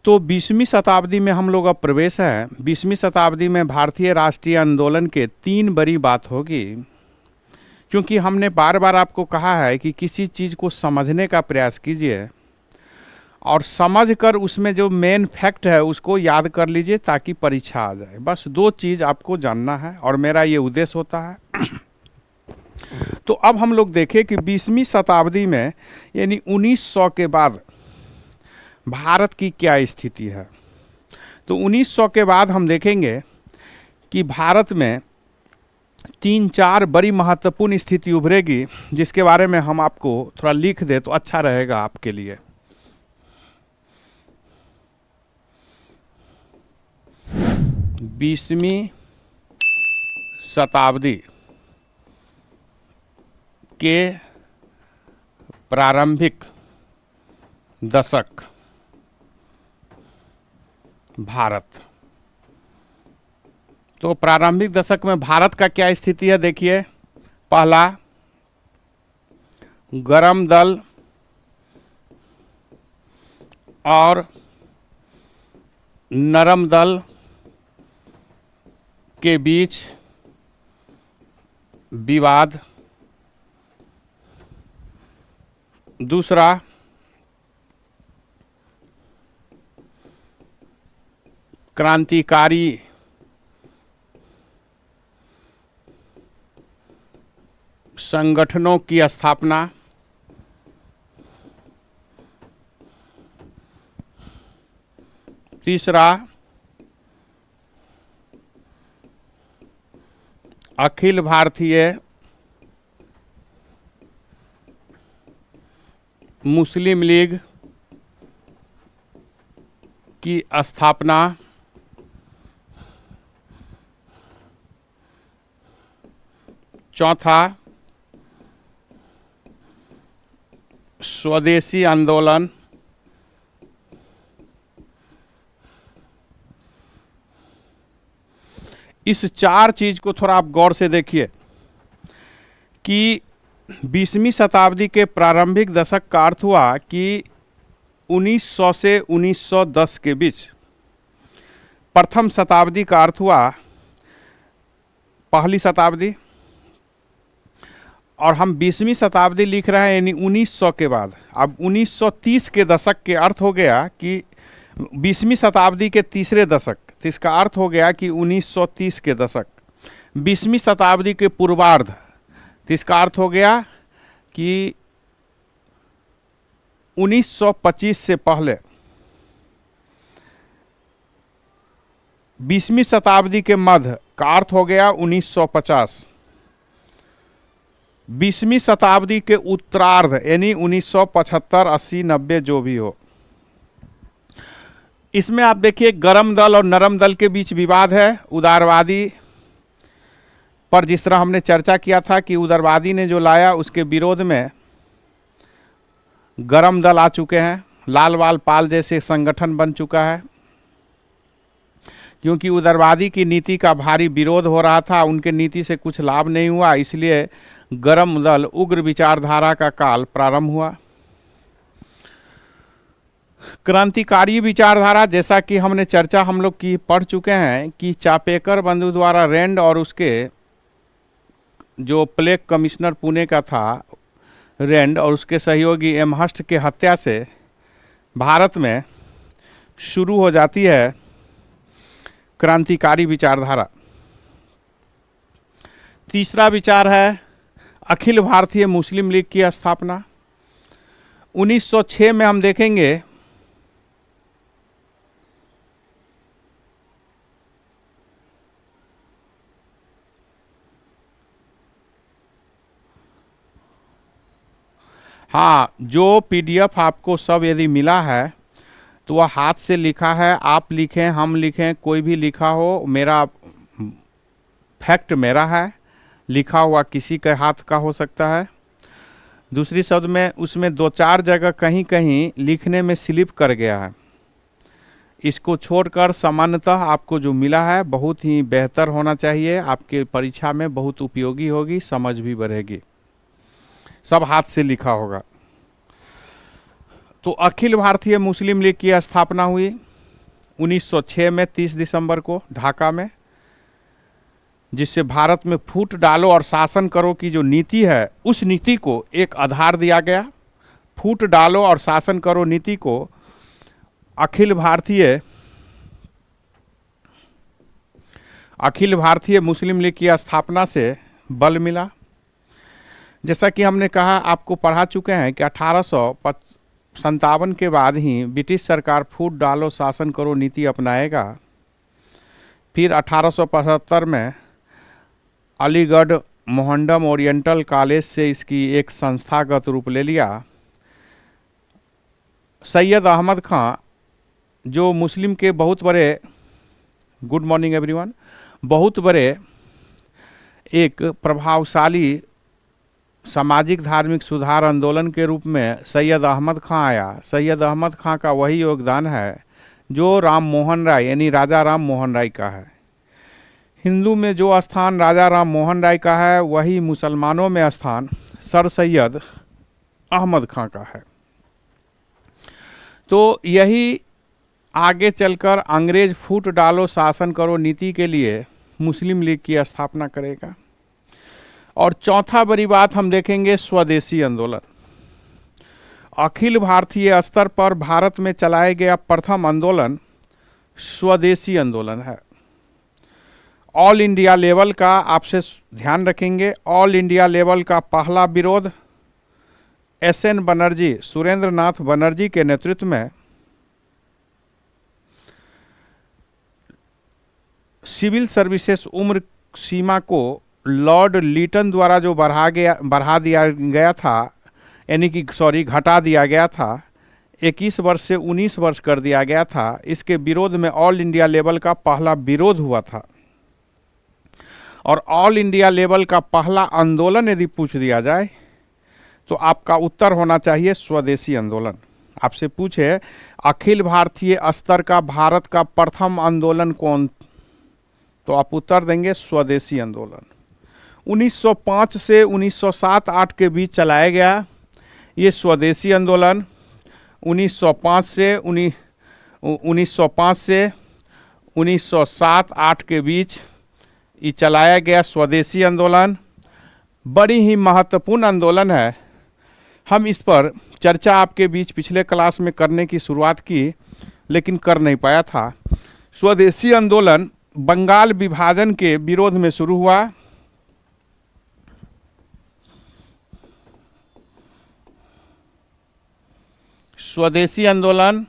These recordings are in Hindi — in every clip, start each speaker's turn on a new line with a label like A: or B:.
A: तो 20वीं शताब्दी में हम लोग अब प्रवेश है। 20वीं शताब्दी में भारतीय राष्ट्रीय आंदोलन के 3 बड़ी बात होगी। क्योंकि हमने बार बार आपको कहा है कि किसी चीज़ को समझने का प्रयास कीजिए और समझकर उसमें जो मेन फैक्ट है उसको याद कर लीजिए ताकि परीक्षा आ जाए। बस 2 चीज़ आपको जानना है और मेरा ये उद्देश्य होता है। तो अब हम लोग देखें कि 20वीं शताब्दी में यानी 1900 के बाद भारत की क्या स्थिति है। तो 1900 के बाद हम देखेंगे कि भारत में 3-4 बड़ी महत्वपूर्ण स्थिति उभरेगी, जिसके बारे में हम आपको थोड़ा लिख दे तो अच्छा रहेगा आपके लिए। बीसवीं शताब्दी के प्रारंभिक दशक भारत। तो प्रारंभिक दशक में भारत का क्या स्थिति है देखिए। पहला, गरम दल और नरम दल के बीच विवाद। दूसरा, क्रांतिकारी संगठनों की स्थापना। तीसरा, अखिल भारतीय मुस्लिम लीग की स्थापना। चौथा, स्वदेशी आंदोलन। इस 4 चीज को थोड़ा आप गौर से देखिए कि 20वीं शताब्दी के प्रारंभिक दशक का अर्थ हुआ कि 1900 से 1910 के बीच। प्रथम शताब्दी का अर्थ हुआ पहली शताब्दी, और हम 20वीं शताब्दी लिख रहे हैं यानी 1900 के बाद। अब 1930 के दशक के अर्थ हो गया कि 20वीं शताब्दी के तीसरे दशक, तो इसका अर्थ हो गया कि 1930 के दशक। 20वीं शताब्दी के पूर्वार्ध, तो इसका अर्थ हो गया कि 1925 से पहले। 20वीं शताब्दी के मध्य का अर्थ हो गया 1950। 20वीं शताब्दी के उत्तरार्ध यानी 1975, 80, 90 जो भी हो। इसमें आप देखिए गरम दल और नरम दल के बीच विवाद है। उदारवादी पर जिस तरह हमने चर्चा किया था कि उदारवादी ने जो लाया उसके विरोध में गरम दल आ चुके हैं। लाल बाल पाल जैसे संगठन बन चुका है। क्योंकि उदारवादी की नीति का भारी विरोध हो रहा था, उनके नीति से कुछ लाभ नहीं हुआ, इसलिए गरम दल उग्र विचारधारा का काल प्रारंभ हुआ। क्रांतिकारी विचारधारा, जैसा कि हमने चर्चा हम लोग की पढ़ चुके हैं कि चापेकर बंधु द्वारा रैंड और उसके जो प्लेग कमिश्नर पुणे का था रैंड और उसके सहयोगी एमहर्स्ट के हत्या से भारत में शुरू हो जाती है क्रांतिकारी विचारधारा। तीसरा विचार है अखिल भारतीय मुस्लिम लीग की स्थापना। 1906 में हम देखेंगे हाँ, जो पीडीएफ आपको सब यदि मिला है तो वह हाथ से लिखा है। आप लिखें, हम लिखें, कोई भी लिखा हो, मेरा फैक्ट मेरा है, लिखा हुआ किसी के हाथ का हो सकता है। दूसरी शब्द में उसमें 2-4 जगह कहीं कहीं लिखने में स्लिप कर गया है। इसको छोड़कर सामान्यतः आपको जो मिला है बहुत ही बेहतर होना चाहिए, आपके परीक्षा में बहुत उपयोगी होगी, समझ भी बढ़ेगी। सब हाथ से लिखा होगा। तो अखिल भारतीय मुस्लिम लीग की स्थापना हुई 1906 में 30 दिसंबर को ढाका में, जिससे भारत में फूट डालो और शासन करो की जो नीति है उस नीति को एक आधार दिया गया। फूट डालो और शासन करो नीति को अखिल भारतीय मुस्लिम लीग की स्थापना से बल मिला। जैसा कि हमने कहा, आपको पढ़ा चुके हैं कि 1857 के बाद ही ब्रिटिश सरकार फूट डालो शासन करो नीति अपनाएगा। फिर 1875 में अलीगढ़ मोहम्मडन ओरिएंटल कॉलेज से इसकी एक संस्थागत रूप ले लिया। सैयद अहमद खां जो मुस्लिम के बहुत बड़े, गुड मॉर्निंग एवरीवन, बहुत बड़े एक प्रभावशाली सामाजिक धार्मिक सुधार आंदोलन के रूप में सैयद अहमद खां आया। सैयद अहमद खां का वही योगदान है जो राम मोहन राय यानी राजा राम मोहन राय का है। हिंदू में जो स्थान राजा राम मोहन राय का है वही मुसलमानों में स्थान सर सैयद अहमद खां का है। तो यही आगे चलकर अंग्रेज फूट डालो शासन करो नीति के लिए मुस्लिम लीग की स्थापना करेगा। और चौथा बड़ी बात हम देखेंगे स्वदेशी आंदोलन। अखिल भारतीय स्तर पर भारत में चलाया गया प्रथम आंदोलन स्वदेशी आंदोलन है। ऑल इंडिया लेवल का आपसे ध्यान रखेंगे, ऑल इंडिया लेवल का पहला विरोध एसएन बनर्जी, सुरेंद्र नाथ बनर्जी के नेतृत्व में सिविल सर्विसेज उम्र सीमा को लॉर्ड लीटन द्वारा जो बढ़ा दिया गया था, यानी कि घटा दिया गया था, 21 वर्ष से 19 वर्ष कर दिया गया था। इसके विरोध में ऑल इंडिया लेवल का पहला विरोध हुआ था। और ऑल इंडिया लेवल का पहला आंदोलन यदि पूछ दिया जाए तो आपका उत्तर होना चाहिए स्वदेशी आंदोलन। आपसे पूछे अखिल भारतीय स्तर का भारत का प्रथम आंदोलन कौन, तो आप उत्तर देंगे स्वदेशी आंदोलन। 1905 से 1907-8 के बीच चलाया गया ये स्वदेशी आंदोलन। 1905 से 1907-8 के बीच ये चलाया गया स्वदेशी आंदोलन बड़ी ही महत्वपूर्ण आंदोलन है। हम इस पर चर्चा आपके बीच पिछले क्लास में करने की शुरुआत की लेकिन कर नहीं पाया था। स्वदेशी आंदोलन बंगाल विभाजन के विरोध में शुरू हुआ। स्वदेशी आंदोलन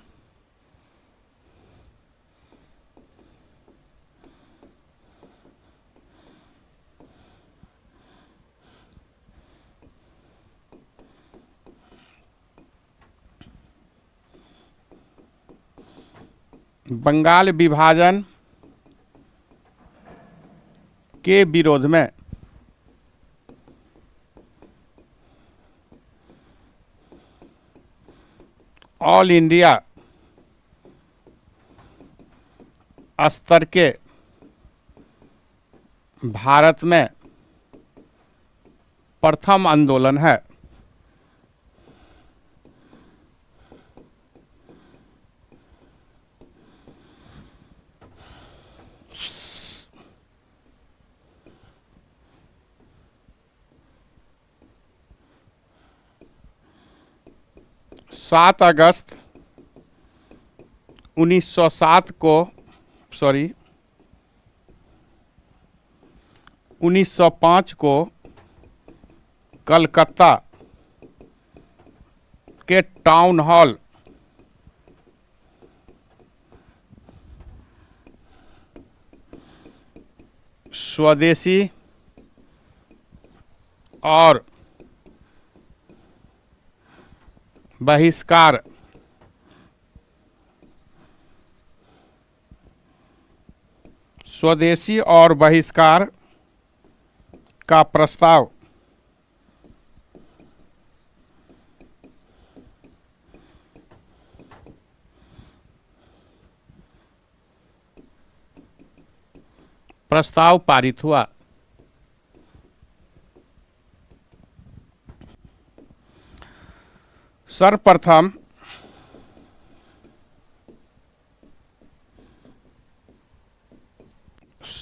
A: बंगाल विभाजन के विरोध में ऑल इंडिया स्तर के भारत में प्रथम आंदोलन है। सात अगस्त 1907 को 1905 को कलकत्ता के टाउन हॉल स्वदेशी और बहिष्कार स्वदेशी और बहिष्कार का प्रस्ताव पारित हुआ। सर्वप्रथम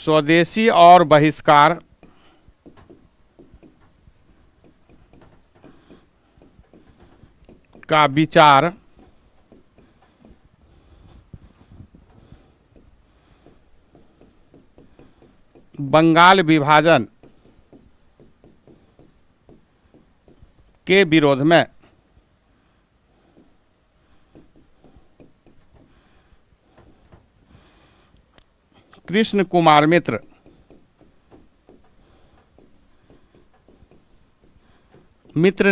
A: स्वदेशी और बहिष्कार का विचार बंगाल विभाजन के विरोध में कृष्ण कुमार मित्र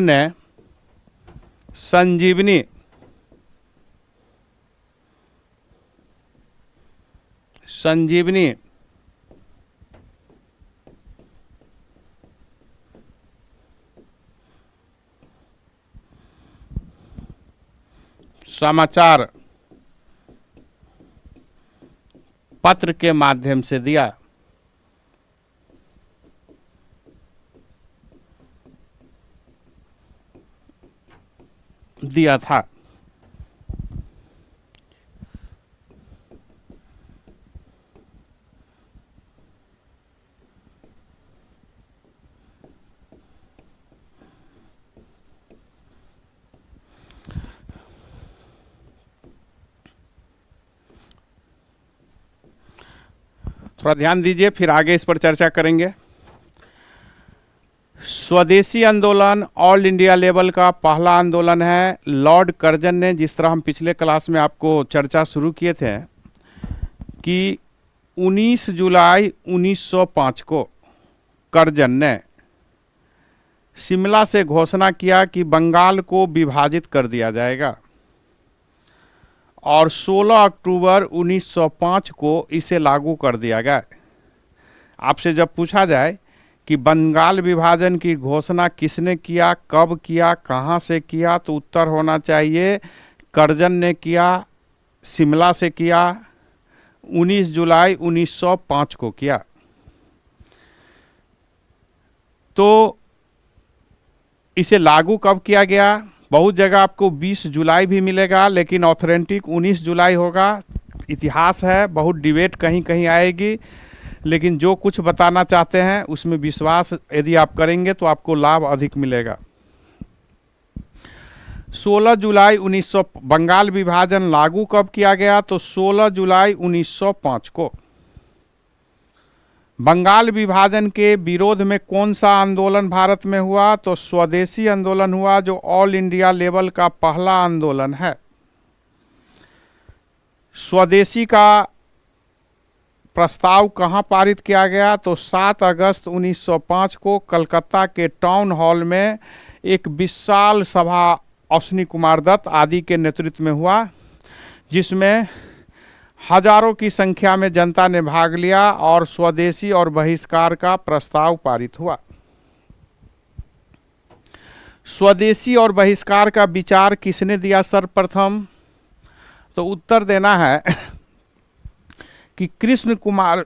A: ने संजीवनी समाचार पत्र के माध्यम से दिया था। थोड़ा ध्यान दीजिए, फिर आगे इस पर चर्चा करेंगे। स्वदेशी आंदोलन ऑल इंडिया लेवल का पहला आंदोलन है। लॉर्ड कर्जन ने, जिस तरह हम पिछले क्लास में आपको चर्चा शुरू किए थे कि 19 जुलाई 1905 को कर्जन ने शिमला से घोषणा किया कि बंगाल को विभाजित कर दिया जाएगा और 16 अक्टूबर 1905 को इसे लागू कर दिया गया। आपसे जब पूछा जाए कि बंगाल विभाजन की घोषणा किसने किया, कब किया, कहाँ से किया, तो उत्तर होना चाहिए कर्जन ने किया, शिमला से किया, 19 जुलाई 1905 को किया। तो इसे लागू कब किया गया? बहुत जगह आपको 20 जुलाई भी मिलेगा, लेकिन ऑथेंटिक 19 जुलाई होगा। इतिहास है, बहुत डिबेट कहीं कहीं आएगी, लेकिन जो कुछ बताना चाहते हैं उसमें विश्वास यदि आप करेंगे तो आपको लाभ अधिक मिलेगा। 16 जुलाई 1900 बंगाल विभाजन लागू कब किया गया? तो 16 जुलाई 1905 को। बंगाल विभाजन के विरोध में कौन सा आंदोलन भारत में हुआ? तो स्वदेशी आंदोलन हुआ, जो ऑल इंडिया लेवल का पहला आंदोलन है। स्वदेशी का प्रस्ताव कहां पारित किया गया? तो 7 अगस्त 1905 को कलकत्ता के टाउन हॉल में एक विशाल सभा अश्विनी कुमार दत्त आदि के नेतृत्व में हुआ, जिसमें हजारों की संख्या में जनता ने भाग लिया और स्वदेशी और बहिष्कार का प्रस्ताव पारित हुआ। स्वदेशी और बहिष्कार का विचार किसने दिया सर्वप्रथम? तो उत्तर देना है कि कृष्ण कुमार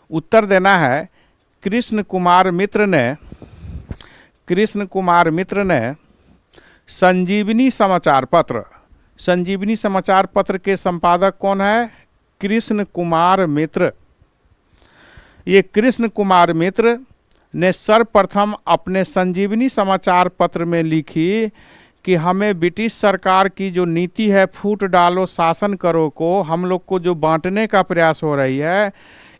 A: उत्तर देना है कृष्ण कुमार मित्र ने संजीवनी समाचार पत्र के संपादक कौन है? कृष्ण कुमार मित्र। ये कृष्ण कुमार मित्र ने सर्वप्रथम अपने संजीवनी समाचार पत्र में लिखी कि हमें ब्रिटिश सरकार की जो नीति है, फूट डालो शासन करो को, हम लोग को जो बांटने का प्रयास हो रही है,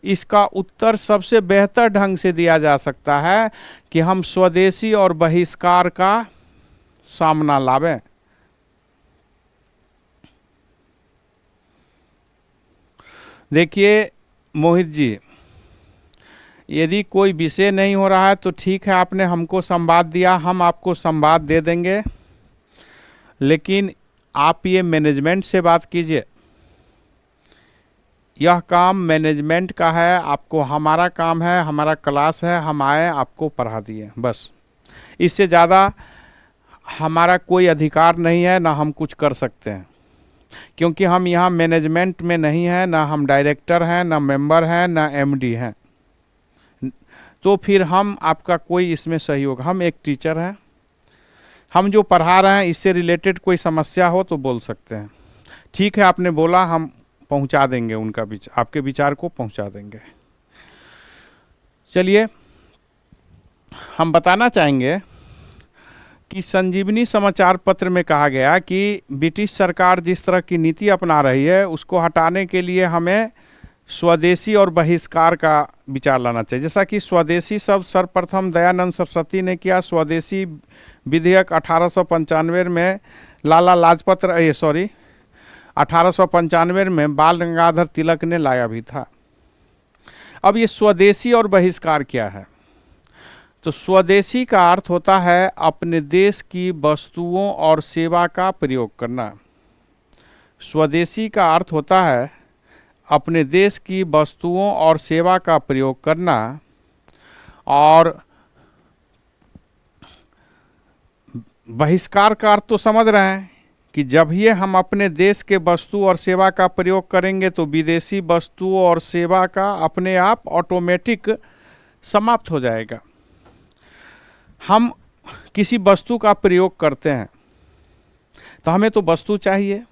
A: इसका उत्तर सबसे बेहतर ढंग से दिया जा सकता है कि हम स्वदेशी और बहिष्कार का सामना लावें। देखिए मोहित जी, यदि कोई विषय नहीं हो रहा है तो ठीक है, आपने हमको संवाद दिया, हम आपको संवाद दे देंगे, लेकिन आप ये मैनेजमेंट से बात कीजिए। यह काम मैनेजमेंट का है, आपको हमारा काम है, हमारा क्लास है, हम आए आपको पढ़ा दिए, बस। इससे ज़्यादा हमारा कोई अधिकार नहीं है, ना हम कुछ कर सकते हैं, क्योंकि हम यहाँ मैनेजमेंट में नहीं हैं, ना हम डायरेक्टर हैं, ना मेंबर हैं, ना एमडी हैं। तो फिर हम आपका कोई इसमें सहयोग, हम एक टीचर हैं, हम जो पढ़ा रहे हैं इससे रिलेटेड कोई समस्या हो तो बोल सकते हैं। ठीक है, आपने बोला, हम पहुंचा देंगे उनका आपके विचार को पहुंचा देंगे। चलिए, हम बताना चाहेंगे कि संजीवनी समाचार पत्र में कहा गया कि ब्रिटिश सरकार जिस तरह की नीति अपना रही है उसको हटाने के लिए हमें स्वदेशी और बहिष्कार का विचार लाना चाहिए। जैसा कि स्वदेशी शब्द सर्वप्रथम दयानंद सरस्वती ने किया। स्वदेशी विधेयक 1895 में लाला लाजपत राय 1895 में बाल गंगाधर तिलक ने लाया भी था। अब ये स्वदेशी और बहिष्कार क्या है? तो स्वदेशी का अर्थ होता है अपने देश की वस्तुओं और सेवा का प्रयोग करना। स्वदेशी का अर्थ होता है अपने देश की वस्तुओं और सेवा का प्रयोग करना। और बहिष्कार का अर्थ तो समझ रहे हैं कि जब ये हम अपने देश के वस्तु और सेवा का प्रयोग करेंगे तो विदेशी वस्तुओं और सेवा का अपने आप ऑटोमेटिक समाप्त हो जाएगा। हम किसी वस्तु का प्रयोग करते हैं तो हमें तो वस्तु चाहिए,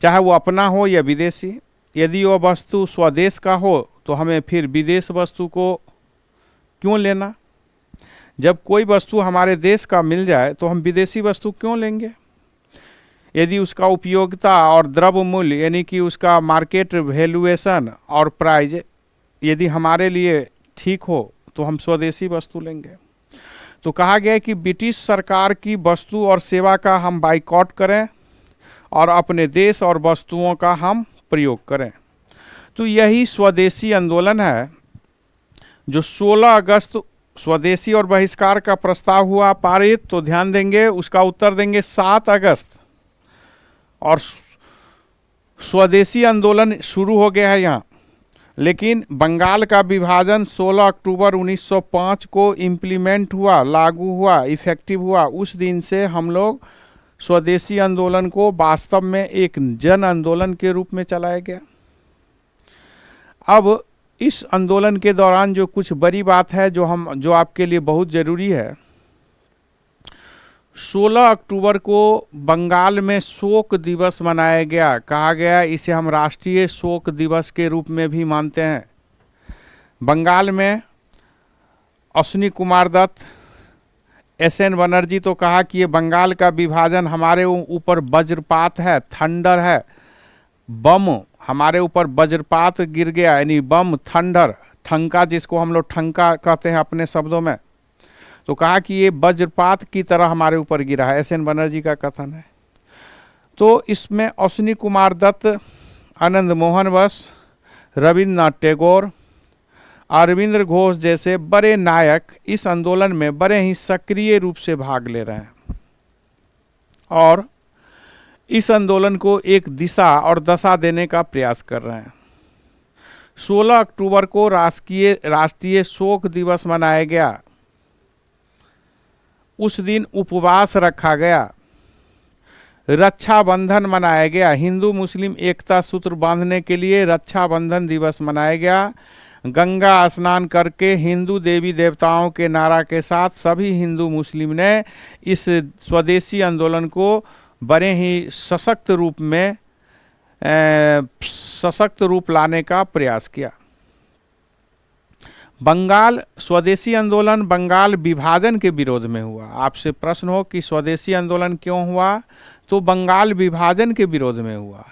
A: चाहे वो अपना हो या विदेशी। यदि वो वस्तु स्वदेश का हो तो हमें फिर विदेश वस्तु को क्यों लेना? जब कोई वस्तु हमारे देश का मिल जाए तो हम विदेशी वस्तु क्यों लेंगे? यदि उसका उपयोगिता और द्रव्य मूल्य यानी कि उसका मार्केट वैल्यूएशन और प्राइस यदि हमारे लिए ठीक हो तो हम स्वदेशी वस्तु लेंगे। तो कहा गया है कि ब्रिटिश सरकार की वस्तु और सेवा का हम बाइकॉट करें और अपने देश और वस्तुओं का हम प्रयोग करें। तो यही स्वदेशी आंदोलन है जो 16 अगस्त स्वदेशी और बहिष्कार का प्रस्ताव हुआ पारित। तो ध्यान देंगे, उसका उत्तर देंगे 7 अगस्त। और स्वदेशी आंदोलन शुरू हो गया है यहाँ, लेकिन बंगाल का विभाजन 16 अक्टूबर 1905 को इम्प्लीमेंट हुआ, लागू हुआ, इफेक्टिव हुआ। उस दिन से हम लोग स्वदेशी आंदोलन को वास्तव में एक जन आंदोलन के रूप में चलाया गया। अब इस आंदोलन के दौरान जो कुछ बड़ी बात है जो आपके लिए बहुत ज़रूरी है, 16 अक्टूबर को बंगाल में शोक दिवस मनाया गया। कहा गया इसे हम राष्ट्रीय शोक दिवस के रूप में भी मानते हैं। बंगाल में अश्विनी कुमार दत्त, एस.एन. बनर्जी तो कहा कि ये बंगाल का विभाजन हमारे ऊपर वज्रपात है, थंडर है, बम हमारे ऊपर वज्रपात गिर गया, यानी बम, थंडर, ठंका, जिसको हम लोग ठंका कहते हैं अपने शब्दों में। तो कहा कि ये वज्रपात की तरह हमारे ऊपर गिरा है, एस.एन. बनर्जी का कथन है। तो इसमें अश्विनी कुमार दत्त, आनंद मोहन बस, रविन्द्रनाथ टैगोर, अरविंद घोष जैसे बड़े नायक इस आंदोलन में बड़े ही सक्रिय रूप से भाग ले रहे हैं और इस आंदोलन को एक दिशा और दशा देने का प्रयास कर रहे हैं। 16 अक्टूबर को राष्ट्रीय शोक दिवस मनाया गया। उस दिन उपवास रखा गया, रक्षाबंधन मनाया गया। हिंदू मुस्लिम एकता सूत्र बांधने के लिए रक्षाबंधन दिवस मनाया गया। गंगा स्नान करके हिंदू देवी देवताओं के नारा के साथ सभी हिंदू मुस्लिम ने इस स्वदेशी आंदोलन को बड़े ही सशक्त रूप लाने का प्रयास किया। बंगाल स्वदेशी आंदोलन बंगाल विभाजन के विरोध में हुआ। आपसे प्रश्न हो कि स्वदेशी आंदोलन क्यों हुआ, तो बंगाल विभाजन के विरोध में हुआ।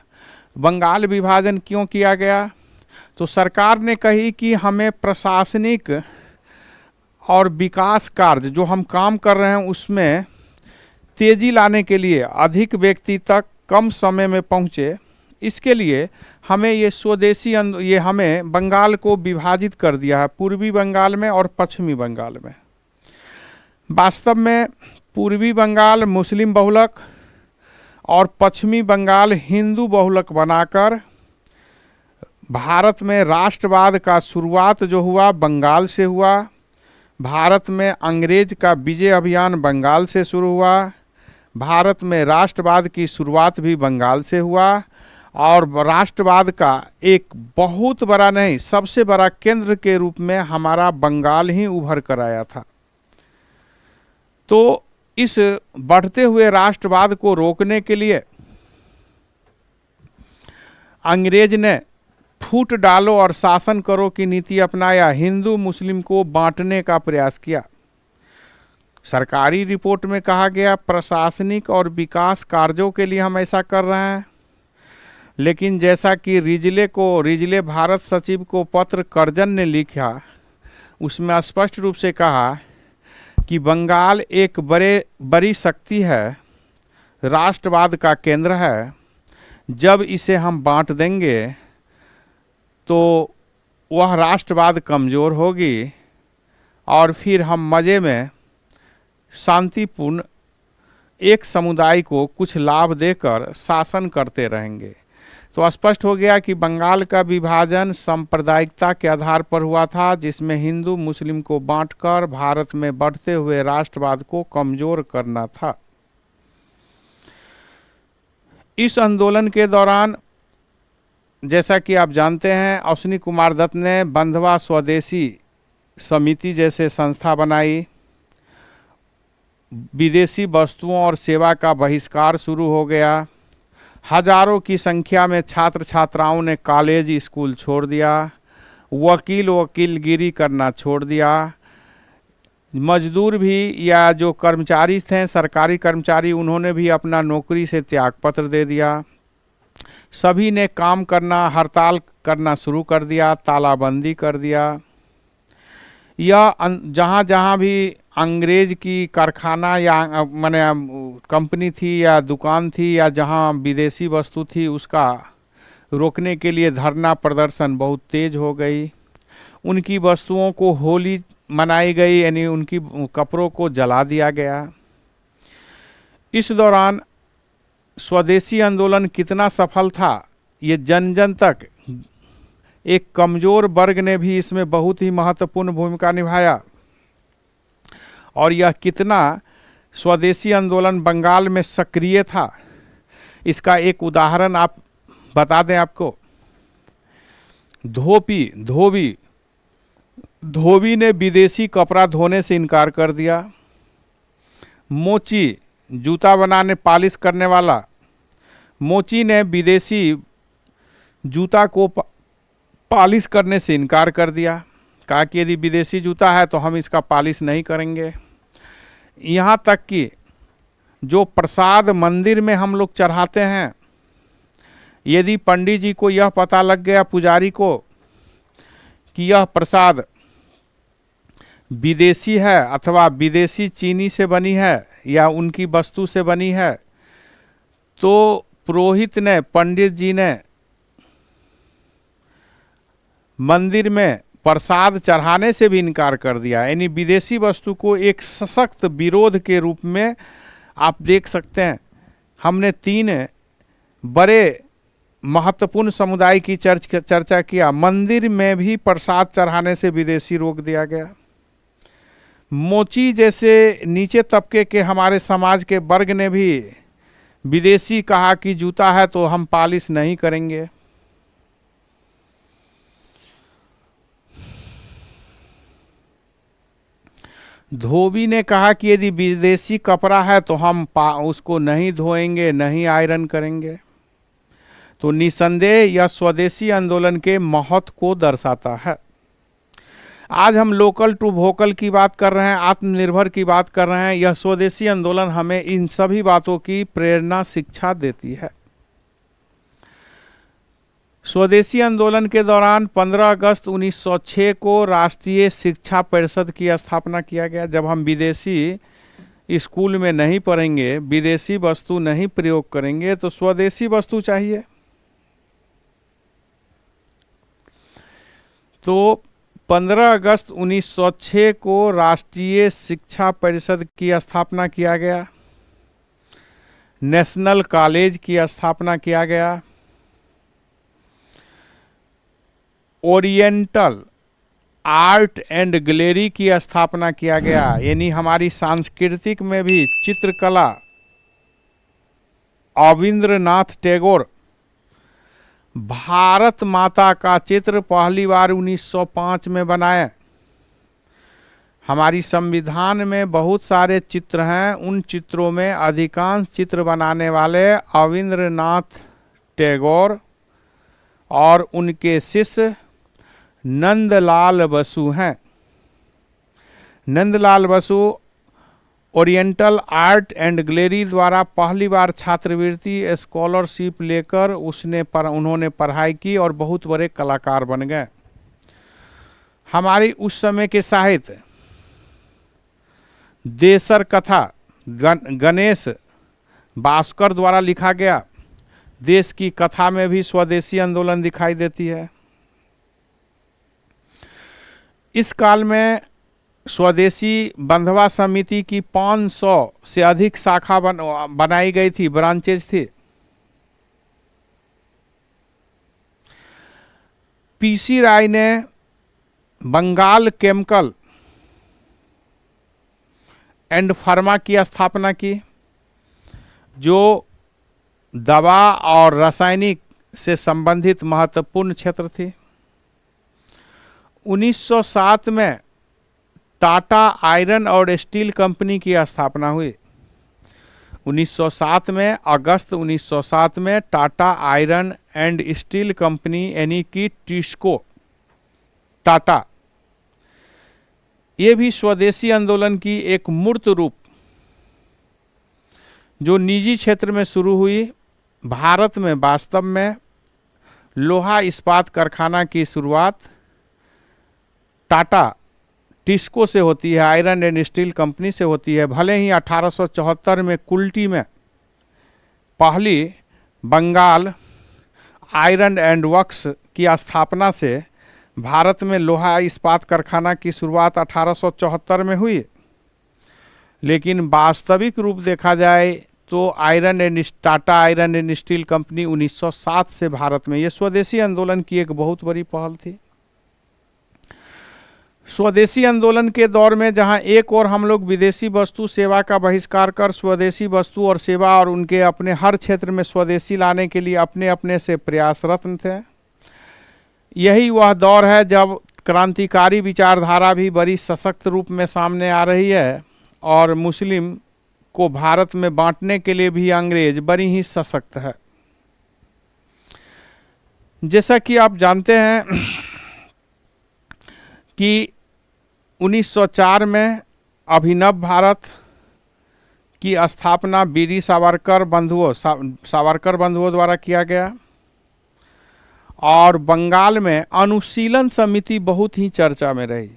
A: बंगाल विभाजन क्यों किया गया? तो सरकार ने कही कि हमें प्रशासनिक और विकास कार्य जो हम काम कर रहे हैं उसमें तेजी लाने के लिए, अधिक व्यक्ति तक कम समय में पहुँचे, इसके लिए हमें ये हमें बंगाल को विभाजित कर दिया है, पूर्वी बंगाल में और पश्चिमी बंगाल में। वास्तव में पूर्वी बंगाल मुस्लिम बहुलक और पश्चिमी बंगाल हिंदू बहुलक बनाकर भारत में राष्ट्रवाद का शुरुआत जो हुआ बंगाल से हुआ। भारत में अंग्रेज का विजय अभियान बंगाल से शुरू हुआ। भारत में राष्ट्रवाद की शुरुआत भी बंगाल से हुआ और राष्ट्रवाद का एक बहुत बड़ा नहीं, सबसे बड़ा केंद्र के रूप में हमारा बंगाल ही उभर कर आया था। तो इस बढ़ते हुए राष्ट्रवाद को रोकने के लिए अंग्रेज ने फूट डालो और शासन करो की नीति अपनाया, हिंदू मुस्लिम को बांटने का प्रयास किया। सरकारी रिपोर्ट में कहा गया प्रशासनिक और विकास कार्यों के लिए हम ऐसा कर रहे हैं, लेकिन जैसा कि रिजले भारत सचिव को पत्र कर्जन ने लिखा, उसमें स्पष्ट रूप से कहा कि बंगाल एक बड़ी शक्ति है, राष्ट्रवाद का केंद्र है। जब इसे हम बांट देंगे तो वह राष्ट्रवाद कमज़ोर होगी और फिर हम मज़े में शांतिपूर्ण एक समुदाय को कुछ लाभ देकर शासन करते रहेंगे। तो स्पष्ट हो गया कि बंगाल का विभाजन सांप्रदायिकता के आधार पर हुआ था, जिसमें हिंदू मुस्लिम को बांटकर भारत में बढ़ते हुए राष्ट्रवाद को कमजोर करना था। इस आंदोलन के दौरान जैसा कि आप जानते हैं, अश्विनी कुमार दत्त ने बंधवा स्वदेशी समिति जैसे संस्था बनाई, विदेशी वस्तुओं और सेवा का बहिष्कार शुरू हो गया, हजारों की संख्या में छात्र छात्राओं ने कॉलेज स्कूल छोड़ दिया, वकीलगिरी करना छोड़ दिया, मजदूर भी या जो कर्मचारी थे सरकारी कर्मचारी, उन्होंने भी अपना नौकरी से त्यागपत्र दे दिया। सभी ने काम करना, हड़ताल करना शुरू कर दिया, तालाबंदी कर दिया। यह जहाँ जहाँ भी अंग्रेज की कारखाना या माने कंपनी थी या दुकान थी या जहाँ विदेशी वस्तु थी, उसका रोकने के लिए धरना प्रदर्शन बहुत तेज हो गई। उनकी वस्तुओं को होली मनाई गई, यानी उनकी कपड़ों को जला दिया गया। इस दौरान स्वदेशी आंदोलन कितना सफल था, ये जन जन तक एक कमज़ोर वर्ग ने भी इसमें बहुत ही महत्वपूर्ण भूमिका निभाया। और यह कितना स्वदेशी आंदोलन बंगाल में सक्रिय था, इसका एक उदाहरण आप बता दें आपको। धोबी ने विदेशी कपड़ा धोने से इनकार कर दिया। मोची, जूता बनाने पॉलिश करने वाला, मोची ने विदेशी जूता को पॉलिश करने से इनकार कर दिया, कहा कि यदि विदेशी जूता है तो हम इसका पॉलिश नहीं करेंगे। यहाँ तक कि जो प्रसाद मंदिर में हम लोग चढ़ाते हैं, यदि पंडित जी को यह पता लग गया, पुजारी को, कि यह प्रसाद विदेशी है अथवा विदेशी चीनी से बनी है या उनकी वस्तु से बनी है, तो पुरोहित ने, पंडित जी ने मंदिर में प्रसाद चढ़ाने से भी इनकार कर दिया। यानी विदेशी वस्तु को एक सशक्त विरोध के रूप में आप देख सकते हैं। हमने 3 बड़े महत्वपूर्ण समुदाय की चर्चा किया। मंदिर में भी प्रसाद चढ़ाने से विदेशी रोक दिया गया। मोची जैसे नीचे तबके के हमारे समाज के वर्ग ने भी विदेशी कहा कि जूता है तो हम पॉलिश नहीं करेंगे। धोबी ने कहा कि यदि विदेशी कपड़ा है तो हम उसको नहीं धोएंगे, नहीं आयरन करेंगे। तो निसंदेह यह स्वदेशी आंदोलन के महत्व को दर्शाता है। आज हम लोकल टू वोकल की बात कर रहे हैं, आत्मनिर्भर की बात कर रहे हैं। यह स्वदेशी आंदोलन हमें इन सभी बातों की प्रेरणा, शिक्षा देती है। स्वदेशी आंदोलन के दौरान 15 अगस्त 1906 को राष्ट्रीय शिक्षा परिषद की स्थापना किया गया। जब हम विदेशी स्कूल में नहीं पढ़ेंगे, विदेशी वस्तु नहीं प्रयोग करेंगे, तो स्वदेशी वस्तु चाहिए। तो 15 अगस्त 1906 को राष्ट्रीय शिक्षा परिषद की स्थापना किया गया। नेशनल कॉलेज की स्थापना किया गया। ओरिएंटल आर्ट एंड गैलरी की स्थापना किया गया। यानी हमारी सांस्कृतिक में भी चित्रकला, रविंद्रनाथ टैगोर भारत माता का चित्र पहली बार 1905 में बनाए। हमारी संविधान में बहुत सारे चित्र हैं, उन चित्रों में अधिकांश चित्र बनाने वाले रविंद्रनाथ टैगोर और उनके शिष्य नंदलाल बसु हैं। Nandlal Basu oriental art and gallery द्वारा पहली बार छात्रवृत्ति स्कॉलरशिप लेकर उन्होंने पढ़ाई की और बहुत बड़े कलाकार बन गए। हमारी उस समय के साहित्य देशर कथा गणेश भास्कर द्वारा लिखा गया। देश की कथा में भी स्वदेशी आंदोलन दिखाई देती है। इस काल में स्वदेशी बंधुआ समिति की 500 से अधिक शाखा बनाई गई थी, ब्रांचेज थी। पीसी राय ने बंगाल केमिकल एंड फार्मा की स्थापना की, जो दवा और रासायनिक से संबंधित महत्वपूर्ण क्षेत्र थी। 1907 में टाटा आयरन और स्टील कंपनी की स्थापना हुई। 1907 में अगस्त 1907 में Tata iron and steel company यानी कि टिस्को टाटा, ये भी स्वदेशी आंदोलन की एक मूर्त रूप जो निजी क्षेत्र में शुरू हुई। भारत में वास्तव में लोहा इस्पात कारखाना की शुरुआत टाटा टिस्को से होती है, आयरन एंड स्टील कंपनी से होती है। भले ही 1874 में कुल्टी में पहली बंगाल आयरन एंड वर्क्स की स्थापना से भारत में लोहा इस्पात कारखाना की शुरुआत 1874 में हुई, लेकिन वास्तविक रूप देखा जाए तो Tata iron and steel company 1907 से भारत में, ये स्वदेशी आंदोलन की एक बहुत बड़ी पहल थी। स्वदेशी आंदोलन के दौर में जहां एक और हम लोग विदेशी वस्तु सेवा का बहिष्कार कर स्वदेशी वस्तु और सेवा और उनके अपने हर क्षेत्र में स्वदेशी लाने के लिए अपने अपने से प्रयासरत थे, यही वह दौर है जब क्रांतिकारी विचारधारा भी बड़ी सशक्त रूप में सामने आ रही है और मुस्लिम को भारत में बांटने के लिए भी अंग्रेज बड़ी ही सशक्त है। जैसा कि आप जानते हैं कि 1904 में अभिनव भारत की स्थापना वीर सावरकर बंधुओं द्वारा किया गया और बंगाल में अनुशीलन समिति बहुत ही चर्चा में रही।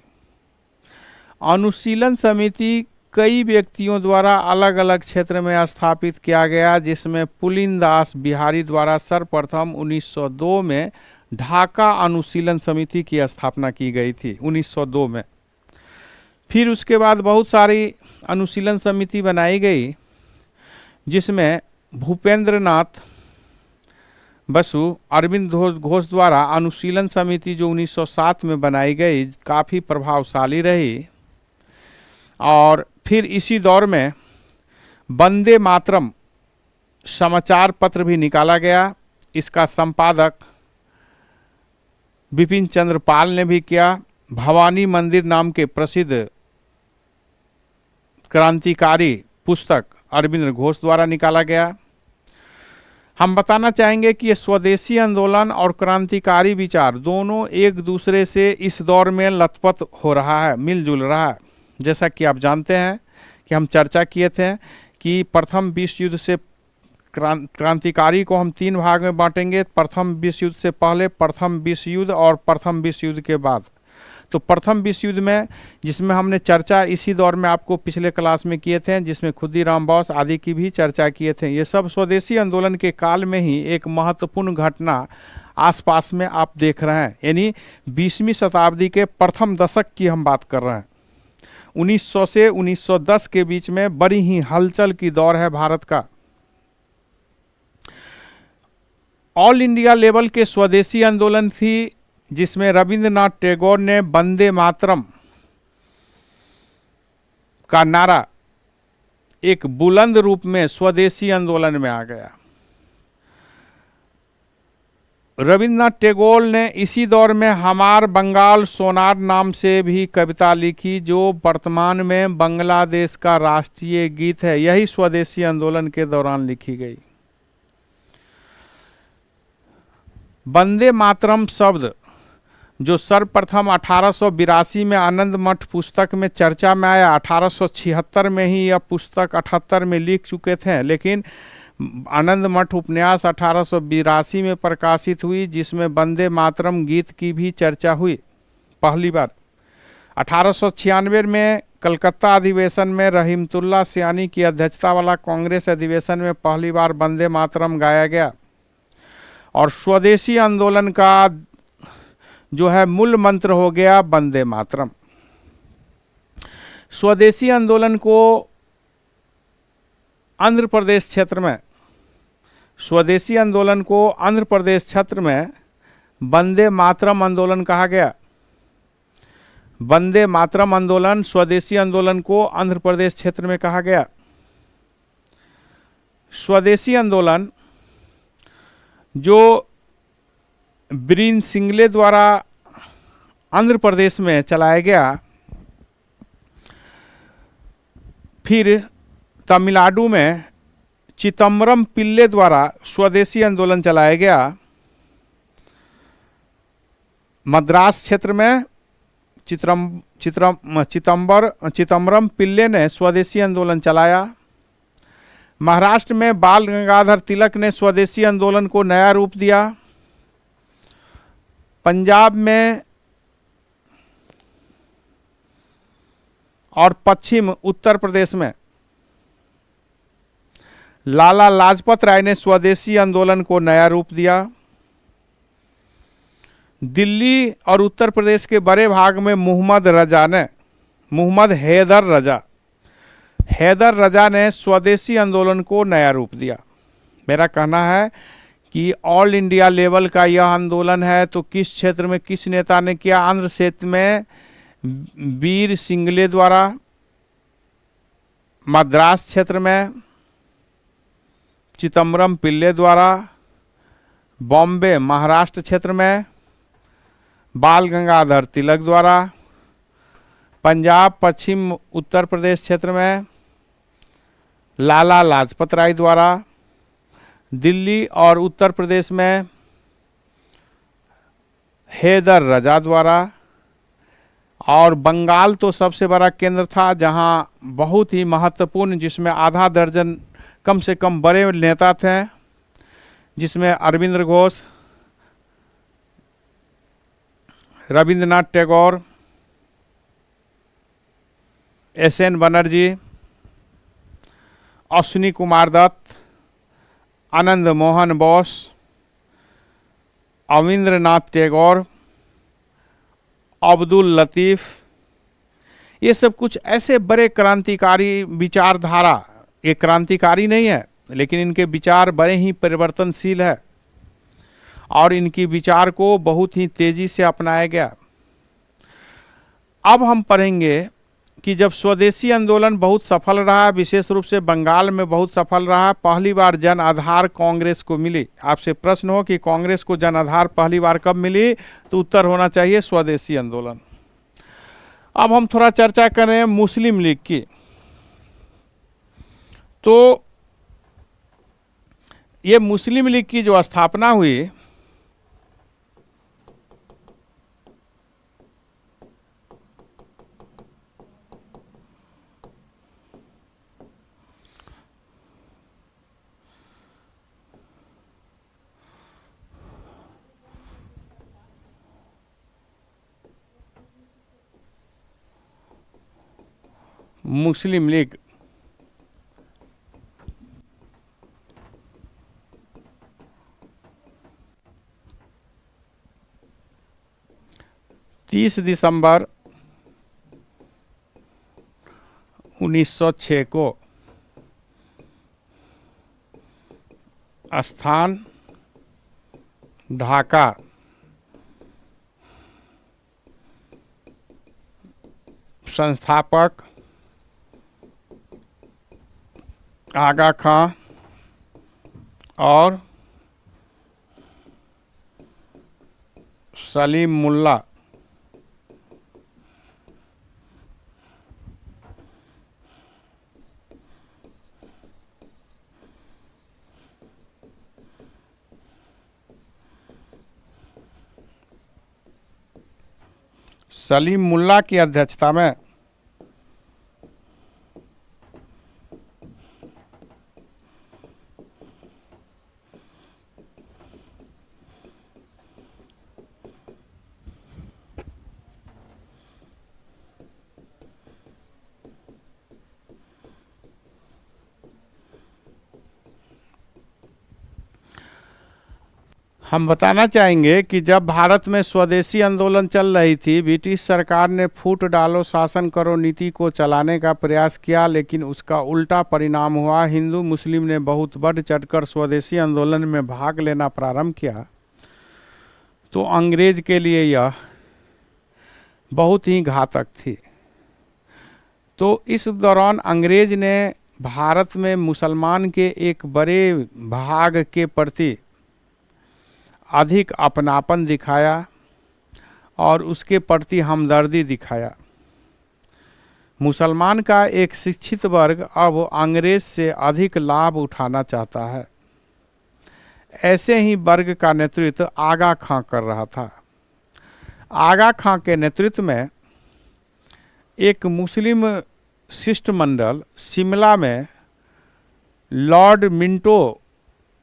A: अनुशीलन समिति कई व्यक्तियों द्वारा अलग अलग क्षेत्र में स्थापित किया गया, जिसमें पुलिनदास बिहारी द्वारा सर्वप्रथम 1902 में ढाका अनुशीलन समिति की स्थापना की गई थी 1902 में। फिर उसके बाद बहुत सारी अनुशीलन समिति बनाई गई, जिसमें भूपेंद्र नाथ बसु अरविंद घोष द्वारा अनुशीलन समिति जो 1907 में बनाई गई काफ़ी प्रभावशाली रही। और फिर इसी दौर में वंदे मातरम समाचार पत्र भी निकाला गया। इसका संपादक बिपिन चंद्र पाल ने भी किया। भवानी मंदिर नाम के प्रसिद्ध क्रांतिकारी पुस्तक अरविंद घोष द्वारा निकाला गया। हम बताना चाहेंगे कि ये स्वदेशी आंदोलन और क्रांतिकारी विचार दोनों एक दूसरे से इस दौर में लथपथ हो रहा है, मिलजुल रहा है। जैसा कि आप जानते हैं कि हम चर्चा किए थे कि प्रथम विश्व युद्ध से क्रांतिकारी को हम 3 भाग में बांटेंगे, प्रथम विश्व युद्ध से पहले, प्रथम विश्व युद्ध और प्रथम विश्व युद्ध के बाद। तो प्रथम विश्व युद्ध में जिसमें हमने चर्चा इसी दौर में आपको पिछले क्लास में किए थे, जिसमें खुदीराम बोस आदि की भी चर्चा किए थे, ये सब स्वदेशी आंदोलन के काल में ही एक महत्वपूर्ण घटना आसपास में आप देख रहे हैं। यानी 20वीं शताब्दी के प्रथम दशक की हम बात कर रहे हैं। 1900 से 1910 के बीच में बड़ी ही हलचल की दौर है भारत का। ऑल इंडिया लेवल के स्वदेशी आंदोलन थी, जिसमें रविंद्रनाथ टैगोर ने वंदे मातरम का नारा एक बुलंद रूप में स्वदेशी आंदोलन में आ गया। रविंद्रनाथ टैगोर ने इसी दौर में हमार बंगाल सोनार नाम से भी कविता लिखी, जो वर्तमान में बांग्लादेश का राष्ट्रीय गीत है। यही स्वदेशी आंदोलन के दौरान लिखी गई। वंदे मातरम शब्द जो सर्वप्रथम 1882 में आनंद मठ पुस्तक में चर्चा में आया, 1876 में ही यह पुस्तक 78 में लिख चुके थे, लेकिन आनंद मठ उपन्यास 1882 में प्रकाशित हुई, जिसमें वंदे मातरम गीत की भी चर्चा हुई पहली बार। 1896 में कलकत्ता अधिवेशन में रहीमतुल्ला सियानी की अध्यक्षता वाला कांग्रेस अधिवेशन में पहली बार वंदे मातरम गाया गया। और स्वदेशी आंदोलन का जो है मूल मंत्र हो गया वंदे मातरम। स्वदेशी आंदोलन को आंध्र प्रदेश क्षेत्र में, स्वदेशी आंदोलन को आंध्र प्रदेश क्षेत्र में वंदे मातरम आंदोलन कहा गया। वंदे मातरम आंदोलन स्वदेशी आंदोलन को आंध्र प्रदेश क्षेत्र में कहा गया। स्वदेशी आंदोलन जो ब्रिन सिंगले द्वारा आंध्र प्रदेश में चलाया गया, फिर तमिलनाडु में चिदम्बरम पिल्ले द्वारा स्वदेशी आंदोलन चलाया गया। मद्रास क्षेत्र में चिदम्बरम पिल्ले ने स्वदेशी आंदोलन चलाया। महाराष्ट्र में बाल गंगाधर तिलक ने स्वदेशी आंदोलन को नया रूप दिया। पंजाब में और पश्चिम उत्तर प्रदेश में लाला लाजपत राय ने स्वदेशी आंदोलन को नया रूप दिया। दिल्ली और उत्तर प्रदेश के बड़े भाग में मोहम्मद हैदर रजा ने स्वदेशी आंदोलन को नया रूप दिया। मेरा कहना है कि ऑल इंडिया लेवल का यह आंदोलन है, तो किस क्षेत्र में किस नेता ने किया? आंध्र क्षेत्र में वीर सिंगले द्वारा, मद्रास क्षेत्र में चिदम्बरम पिल्ले द्वारा, बॉम्बे महाराष्ट्र क्षेत्र में बाल गंगाधर तिलक द्वारा, पंजाब पश्चिम उत्तर प्रदेश क्षेत्र में लाला लाजपत राय द्वारा, दिल्ली और उत्तर प्रदेश में हैदर रजा द्वारा, और बंगाल तो सबसे बड़ा केंद्र था, जहां बहुत ही महत्वपूर्ण, जिसमें आधा दर्जन कम से कम बड़े नेता थे, जिसमें अरविंद घोष, रविंद्रनाथ टैगोर, एस.एन. बनर्जी, अश्विनी कुमार दत्त, आनंद मोहन बोस, अविंद्रनाथ टैगोर, अब्दुल लतीफ़, ये सब कुछ ऐसे बड़े क्रांतिकारी विचारधारा, ये क्रांतिकारी नहीं है, लेकिन इनके विचार बड़े ही परिवर्तनशील है और इनकी विचार को बहुत ही तेजी से अपनाया गया। अब हम पढ़ेंगे कि जब स्वदेशी आंदोलन बहुत सफल रहा, विशेष रूप से बंगाल में बहुत सफल रहा, पहली बार जन आधार कांग्रेस को मिली। आपसे प्रश्न हो कि कांग्रेस को जन आधार पहली बार कब मिली, तो उत्तर होना चाहिए स्वदेशी आंदोलन। अब हम थोड़ा चर्चा करें मुस्लिम लीग की। तो ये मुस्लिम लीग की जो स्थापना हुई, मुस्लिम लीग तीस दिसंबर 1906 को, स्थान ढाका, संस्थापक आगा खां और सलीम मुल्ला। सलीम मुल्ला की अध्यक्षता में हम बताना चाहेंगे कि जब भारत में स्वदेशी आंदोलन चल रही थी, ब्रिटिश सरकार ने फूट डालो शासन करो नीति को चलाने का प्रयास किया, लेकिन उसका उल्टा परिणाम हुआ। हिंदू मुस्लिम ने बहुत बढ़ चढ़कर स्वदेशी आंदोलन में भाग लेना प्रारंभ किया, तो अंग्रेज के लिए यह बहुत ही घातक थी। तो इस दौरान अंग्रेज ने भारत में मुसलमान के एक बड़े भाग के प्रति अधिक अपनापन दिखाया और उसके प्रति हमदर्दी दिखाया। मुसलमान का एक शिक्षित वर्ग अब अंग्रेज से अधिक लाभ उठाना चाहता है। ऐसे ही वर्ग का नेतृत्व आगा खां कर रहा था। आगा खां के नेतृत्व में एक मुस्लिम शिष्टमंडल शिमला में लॉर्ड मिंटो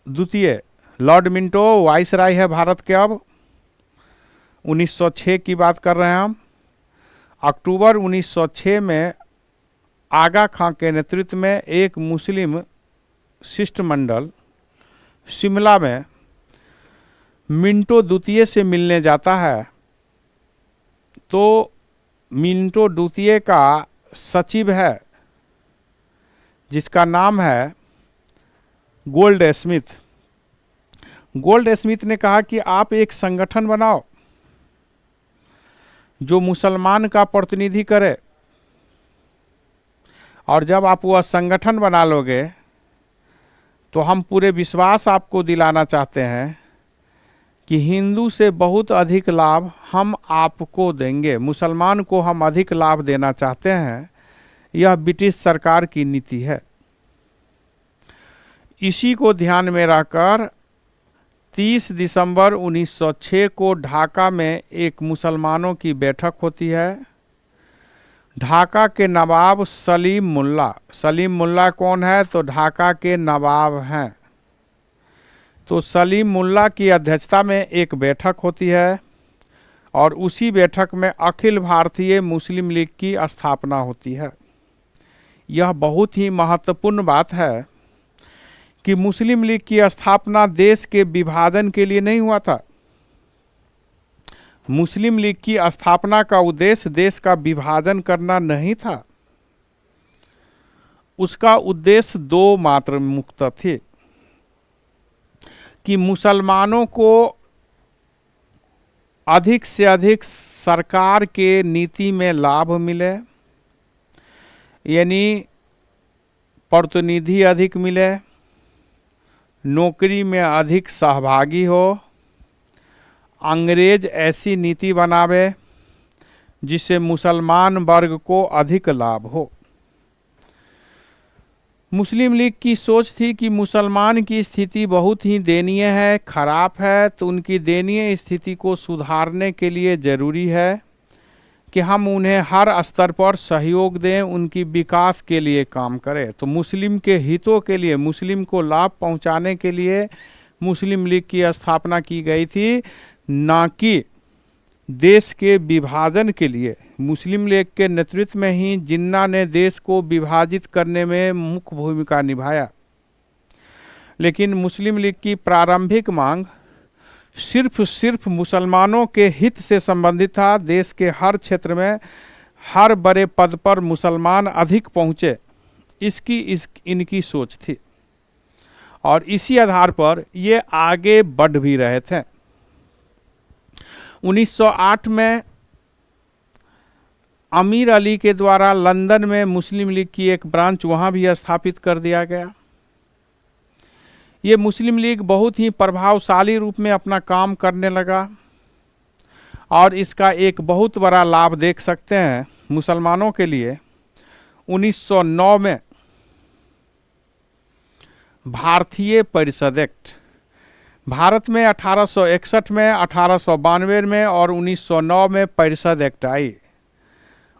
A: द्वितीय, लॉर्ड मिंटो वाइसराय है भारत के, अब 1906 की बात कर रहे हैं हम। अक्टूबर 1906 में आगा खां के नेतृत्व में एक मुस्लिम शिष्टमंडल शिमला में मिंटो द्वितीय से मिलने जाता है। तो मिंटो द्वितीय का सचिव है जिसका नाम है गोल्ड स्मिथ। गोल्ड स्मिथ ने कहा कि आप एक संगठन बनाओ जो मुसलमान का प्रतिनिधि करे, और जब आप वह संगठन बना लोगे तो हम पूरे विश्वास आपको दिलाना चाहते हैं कि हिंदू से बहुत अधिक लाभ हम आपको देंगे, मुसलमान को हम अधिक लाभ देना चाहते हैं। यह ब्रिटिश सरकार की नीति है। इसी को ध्यान में रखकर 30 दिसंबर 1906 को ढाका में एक मुसलमानों की बैठक होती है। ढाका के नवाब सलीम मुल्ला, सलीम मुल्ला कौन है? तो ढाका के नवाब हैं। तो सलीम मुल्ला की अध्यक्षता में एक बैठक होती है और उसी बैठक में अखिल भारतीय मुस्लिम लीग की स्थापना होती है। यह बहुत ही महत्वपूर्ण बात है कि मुस्लिम लीग की स्थापना देश के विभाजन के लिए नहीं हुआ था। मुस्लिम लीग की स्थापना का उद्देश्य देश का विभाजन करना नहीं था। उसका उद्देश्य दो मात्र मुख्य थे कि मुसलमानों को अधिक से अधिक सरकार के नीति में लाभ मिले, यानी प्रतिनिधि अधिक मिले, नौकरी में अधिक सहभागी हो, अंग्रेज ऐसी नीति बनावे जिससे मुसलमान वर्ग को अधिक लाभ हो। मुस्लिम लीग की सोच थी कि मुसलमान की स्थिति बहुत ही दयनीय है, खराब है, तो उनकी दयनीय स्थिति को सुधारने के लिए ज़रूरी है कि हम उन्हें हर स्तर पर सहयोग दें, उनकी विकास के लिए काम करें। तो मुस्लिम के हितों के लिए, मुस्लिम को लाभ पहुंचाने के लिए मुस्लिम लीग की स्थापना की गई थी, ना कि देश के विभाजन के लिए। मुस्लिम लीग के नेतृत्व में ही जिन्ना ने देश को विभाजित करने में मुख्य भूमिका निभाया। लेकिन मुस्लिम लीग की प्रारंभिक मांग सिर्फ मुसलमानों के हित से संबंधित था। देश के हर क्षेत्र में हर बड़े पद पर मुसलमान अधिक पहुँचे, इनकी सोच थी और इसी आधार पर ये आगे बढ़ भी रहे थे। 1908 में अमीर अली के द्वारा लंदन में मुस्लिम लीग की एक ब्रांच वहाँ भी स्थापित कर दिया गया। ये मुस्लिम लीग बहुत ही प्रभावशाली रूप में अपना काम करने लगा और इसका एक बहुत बड़ा लाभ देख सकते हैं मुसलमानों के लिए। 1909 में भारतीय परिषद एक्ट, भारत में 1861 में, 1892 में और 1909 में परिषद एक्ट आई।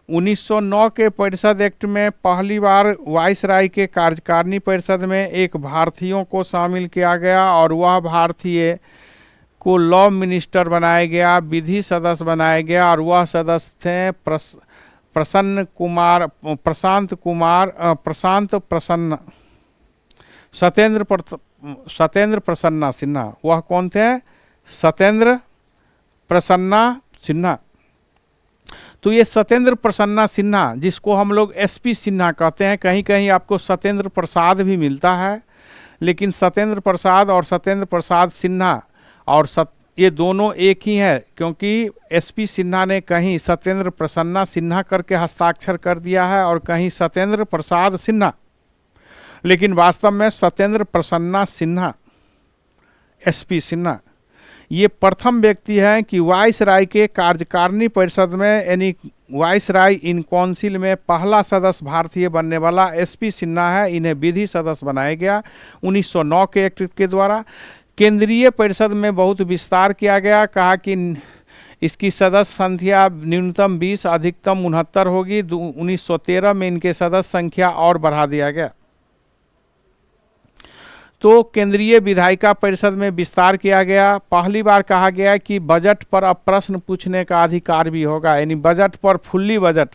A: 1909 के परिषद एक्ट में पहली बार वाइसराय के कार्यकारिणी परिषद में एक भारतीयों को शामिल किया गया और वह भारतीय को लॉ मिनिस्टर बनाया गया, विधि सदस्य बनाया गया और वह सदस्य थे सत्येंद्र प्रसन्ना सिन्हा। वह कौन थे? सत्येंद्र प्रसन्ना सिन्हा। तो ये सत्येंद्र प्रसन्ना सिन्हा, जिसको हम लोग एसपी सिन्हा कहते हैं, कहीं कहीं आपको सत्येंद्र प्रसाद भी मिलता है, लेकिन सत्येंद्र प्रसाद और सत्येंद्र प्रसाद सिन्हा और ये दोनों एक ही है, क्योंकि एसपी सिन्हा ने कहीं सत्येंद्र प्रसन्ना सिन्हा करके हस्ताक्षर कर दिया है और कहीं सत्येंद्र प्रसाद सिन्हा, लेकिन वास्तव में सत्येंद्र प्रसन्ना सिन्हा, एसपी सिन्हा, ये प्रथम व्यक्ति हैं कि वाइसराय के कार्यकारिणी परिषद में, यानी वाइसराय इन काउंसिल में पहला सदस्य भारतीय बनने वाला एसपी सिन्हा है। इन्हें विधि सदस्य बनाया गया 1909 के एक्ट के द्वारा। केंद्रीय परिषद में बहुत विस्तार किया गया, कहा कि इसकी सदस्य संख्या न्यूनतम 20 अधिकतम 69 होगी। 1913 में इनके सदस्य संख्या और बढ़ा दिया गया। तो केंद्रीय विधायिका परिषद में विस्तार किया गया। पहली बार कहा गया कि बजट पर अब प्रश्न पूछने का अधिकार भी होगा, यानी बजट पर फुल्ली बजट,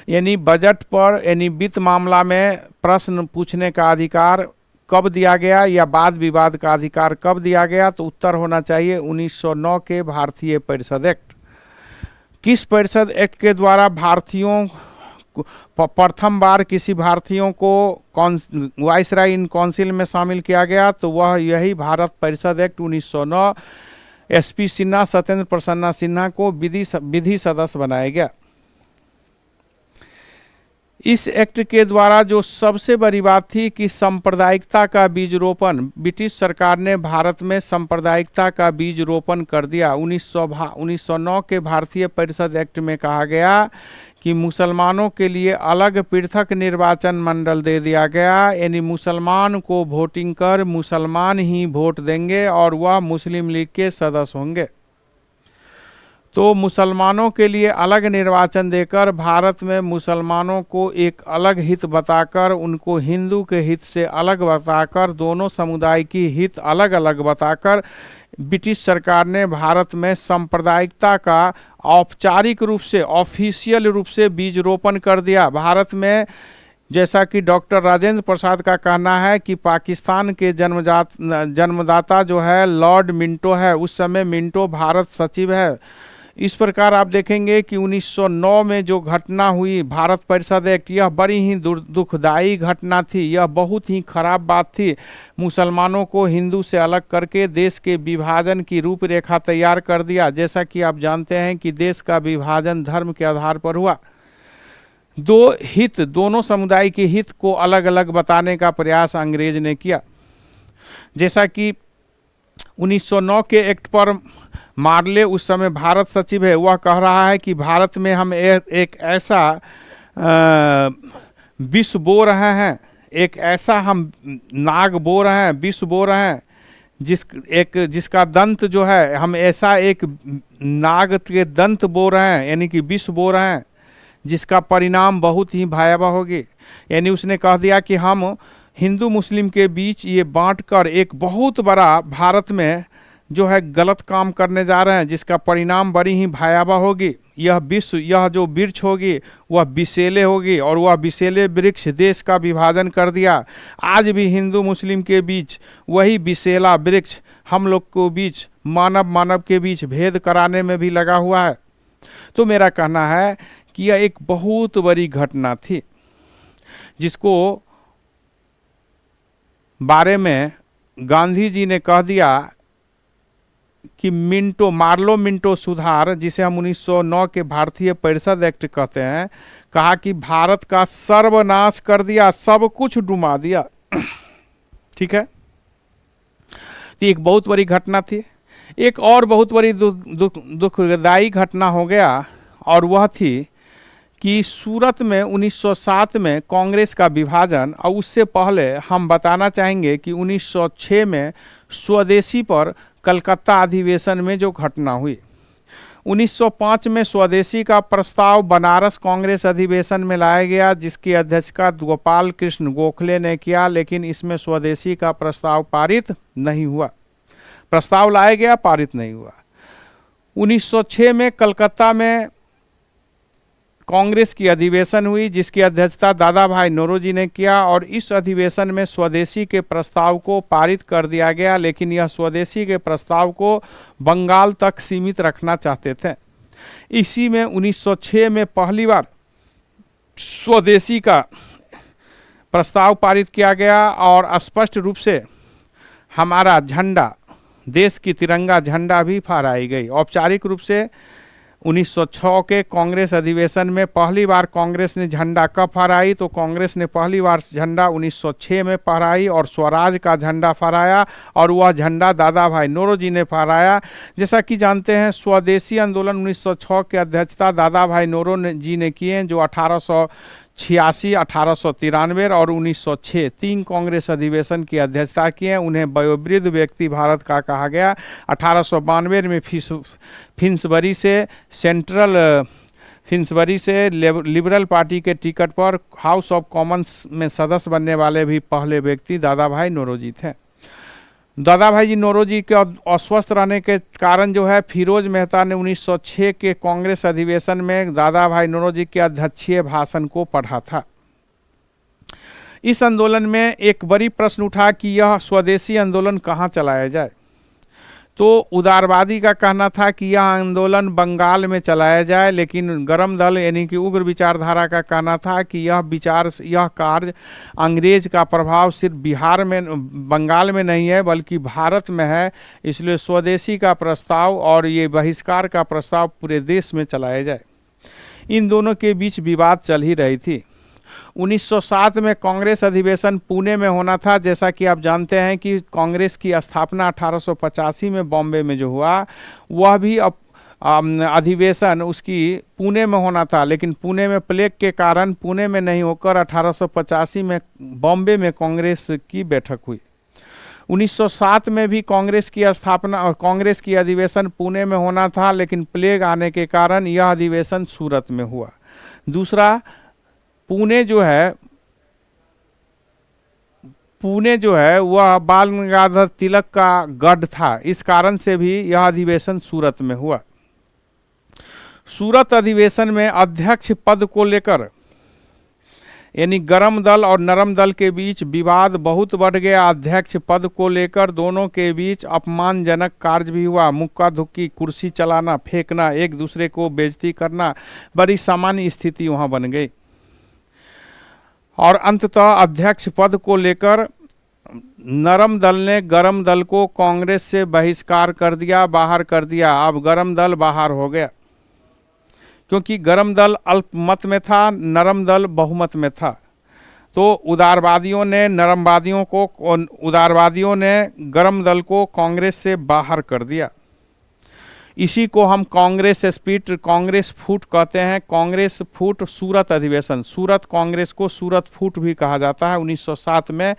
A: यानी बजट पर, यानी वित्त मामला में प्रश्न पूछने का अधिकार कब दिया गया या वाद विवाद का अधिकार कब दिया गया? तो उत्तर होना चाहिए 1909 के भारतीय परिषद एक्ट। किस परिषद एक्ट के द्वारा भारतीयों प्रथम बार किसी भारतीयों को वाइसराय इन काउंसिल में शामिल किया गया? तो वह यही भारत परिषद एक्ट 1909। एसपी सिन्हा, सत्येंद्र प्रसन्ना सिन्हा को विधि सदस्य बनाया गया। इस एक्ट के द्वारा जो सबसे बड़ी बात थी कि सांप्रदायिकता का बीज रोपण, ब्रिटिश सरकार ने भारत में सांप्रदायिकता का बीज रोपण कर दिया। 1909 के भारतीय परिषद एक्ट में कहा गया कि मुसलमानों के लिए अलग पृथक निर्वाचन मंडल दे दिया गया, यानी मुसलमान को वोटिंग कर मुसलमान ही वोट देंगे और वह मुस्लिम लीग के सदस्य होंगे। तो मुसलमानों के लिए अलग निर्वाचन देकर भारत में मुसलमानों को एक अलग हित बताकर, उनको हिंदू के हित से अलग बताकर, दोनों समुदाय की हित अलग अलग बताकर ब्रिटिश सरकार ने भारत में सांप्रदायिकता का औपचारिक रूप से, ऑफिशियल रूप से बीज रोपण कर दिया। भारत में, जैसा कि डॉक्टर राजेंद्र प्रसाद का कहना है कि पाकिस्तान के जन्मदाता जो है लॉर्ड मिंटो है, उस समय मिंटो भारत सचिव है। इस प्रकार आप देखेंगे कि 1909 में जो घटना हुई भारत परिषद एक्ट, यह बड़ी ही दुखदायी घटना थी। यह बहुत ही खराब बात थी। मुसलमानों को हिंदू से अलग करके देश के विभाजन की रूपरेखा तैयार कर दिया। जैसा कि आप जानते हैं कि देश का विभाजन धर्म के आधार पर हुआ। दोनों समुदाय के हित को अलग अलग बताने का प्रयास अंग्रेज ने किया। जैसा कि 1909 के एक्ट पर मार्ले, उस समय भारत सचिव है, वह कह रहा है कि भारत में हम एक ऐसा विष बो रहे हैं, एक ऐसा हम नाग बो रहे हैं, विष बो रहे हैं, जिसका दंत जो है, हम ऐसा एक नाग के दंत बो रहे हैं, यानी कि विष बो रहे हैं, जिसका परिणाम बहुत ही भयावह होगी। यानी उसने कह दिया कि हम हिंदू मुस्लिम के बीच ये बांटकर एक बहुत बड़ा भारत में जो है गलत काम करने जा रहे हैं, जिसका परिणाम बड़ी ही भयावह होगी। यह जो वृक्ष होगी वह विषैले होगी और वह विषैले वृक्ष देश का विभाजन कर दिया। आज भी हिंदू मुस्लिम के बीच वही विषैला वृक्ष हम लोग को बीच, मानव के बीच भेद कराने में भी लगा हुआ है। तो मेरा कहना है कि यह एक बहुत बड़ी घटना थी, जिसको बारे में गांधी जी ने कह दिया कि मार्लो मिंटो सुधार, जिसे हम 1909 के भारतीय परिषद एक्ट कहते हैं, कहा कि भारत का सर्वनाश कर दिया, सब कुछ डुबा दिया। ठीक है, तो एक बहुत बड़ी घटना थी। एक और बहुत बड़ी दुखदायी घटना हो गया, और वह थी कि सूरत में 1907 में कांग्रेस का विभाजन, और उससे पहले हम बताना चाहेंगे कि 1906 में स्वदेशी पर कलकत्ता अधिवेशन में जो घटना हुई। 1905 में स्वदेशी का प्रस्ताव बनारस कांग्रेस अधिवेशन में लाया गया, जिसकी अध्यक्षता गोपाल कृष्ण गोखले ने किया, लेकिन इसमें स्वदेशी का प्रस्ताव पारित नहीं हुआ। प्रस्ताव लाया गया, पारित नहीं हुआ। 1906 में कलकत्ता में कांग्रेस की अधिवेशन हुई, जिसकी अध्यक्षता दादा भाई नौरोजी ने किया, और इस अधिवेशन में स्वदेशी के प्रस्ताव को पारित कर दिया गया, लेकिन यह स्वदेशी के प्रस्ताव को बंगाल तक सीमित रखना चाहते थे। इसी में 1906 में पहली बार स्वदेशी का प्रस्ताव पारित किया गया और स्पष्ट रूप से हमारा झंडा, देश की तिरंगा झंडा भी फहराई गई। औपचारिक रूप से 1906 के कांग्रेस अधिवेशन में पहली बार कांग्रेस ने झंडा कब फहराई, तो कांग्रेस ने पहली बार झंडा 1906 में फहराई और स्वराज का झंडा फहराया, और वह झंडा दादा भाई नौरोजी ने फहराया। जैसा कि जानते हैं, स्वदेशी आंदोलन 1906 की अध्यक्षता दादा भाई नौरोजी ने किए, जो 1886, 1893 और 1906 तीन कांग्रेस अधिवेशन की अध्यक्षता किए। उन्हें वयोवृद्ध व्यक्ति भारत का कहा गया। 1892 में फिन्सबरी से लिबरल पार्टी के टिकट पर हाउस ऑफ कॉमन्स में सदस्य बनने वाले भी पहले व्यक्ति दादा भाई नौरोजी थे। दादा भाई जी नौरोजी के अस्वस्थ रहने के कारण जो है, फिरोज मेहता ने 1906 के कांग्रेस अधिवेशन में दादा भाई नौरोजी के अध्यक्षीय भाषण को पढ़ा था। इस आंदोलन में एक बड़ी प्रश्न उठा कि यह स्वदेशी आंदोलन कहाँ चलाया जाए। तो उदारवादी का कहना था कि यह आंदोलन बंगाल में चलाया जाए, लेकिन गरम दल यानी कि उग्र विचारधारा का कहना था कि यह कार्य अंग्रेज का प्रभाव सिर्फ बिहार में, बंगाल में नहीं है, बल्कि भारत में है, इसलिए स्वदेशी का प्रस्ताव और ये बहिष्कार का प्रस्ताव पूरे देश में चलाया जाए। इन दोनों के बीच विवाद चल ही रही थी। 1907 में कांग्रेस अधिवेशन पुणे में होना था। जैसा कि आप जानते हैं कि कांग्रेस की स्थापना 1885 में बॉम्बे में जो हुआ, वह भी अधिवेशन उसकी पुणे में होना था, लेकिन पुणे में प्लेग के कारण पुणे में नहीं होकर 1885 में बॉम्बे में कांग्रेस की बैठक हुई। 1907 में भी कांग्रेस की स्थापना और कांग्रेस की अधिवेशन पुणे में होना था, लेकिन प्लेग आने के कारण यह अधिवेशन सूरत में हुआ। दूसरा, पुणे जो है वह बाल गंगाधर तिलक का गढ़ था, इस कारण से भी यह अधिवेशन सूरत में हुआ। सूरत अधिवेशन में अध्यक्ष पद को लेकर यानी गरम दल और नरम दल के बीच विवाद बहुत बढ़ गया। अध्यक्ष पद को लेकर दोनों के बीच अपमानजनक कार्य भी हुआ। मुक्का धुक्की, कुर्सी चलाना, फेंकना, एक दूसरे को बेइज्जती करना, बड़ी सामान्य स्थिति वहां बन गई। और अंततः अध्यक्ष पद को लेकर नरम दल ने गरम दल को कांग्रेस से बहिष्कार कर दिया, बाहर कर दिया। अब गरम दल बाहर हो गया, क्योंकि गरम दल अल्पमत में था, नरम दल बहुमत में था। तो उदारवादियों ने गरम दल को कांग्रेस से बाहर कर दिया। इसी को हम कांग्रेस स्पिरिट, कांग्रेस फूट कहते हैं। कांग्रेस फूट सूरत अधिवेशन, सूरत कांग्रेस को सूरत फूट भी कहा जाता है। 1907 में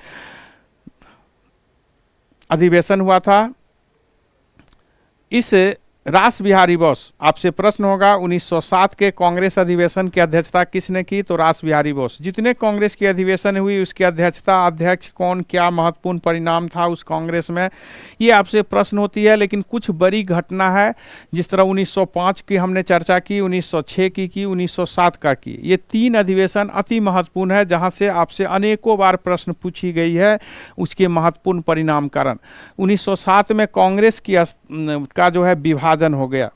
A: अधिवेशन हुआ था। इस रास बिहारी बोस, आपसे प्रश्न होगा 1907 के कांग्रेस अधिवेशन की अध्यक्षता किसने की, तो रास बिहारी बोस। जितने कांग्रेस की अधिवेशन हुई उसकी अध्यक्षता, अध्यक्ष कौन, क्या महत्वपूर्ण परिणाम था उस कांग्रेस में, ये आपसे प्रश्न होती है। लेकिन कुछ बड़ी घटना है, जिस तरह 1905 की हमने चर्चा की, 1906 की 1907 का की। ये तीन अधिवेशन अति महत्वपूर्ण है, जहाँ से आपसे अनेकों बार प्रश्न पूछी गई है उसके महत्वपूर्ण परिणाम कारण। 1907 में कांग्रेस की का जो है विभाजन हो गया,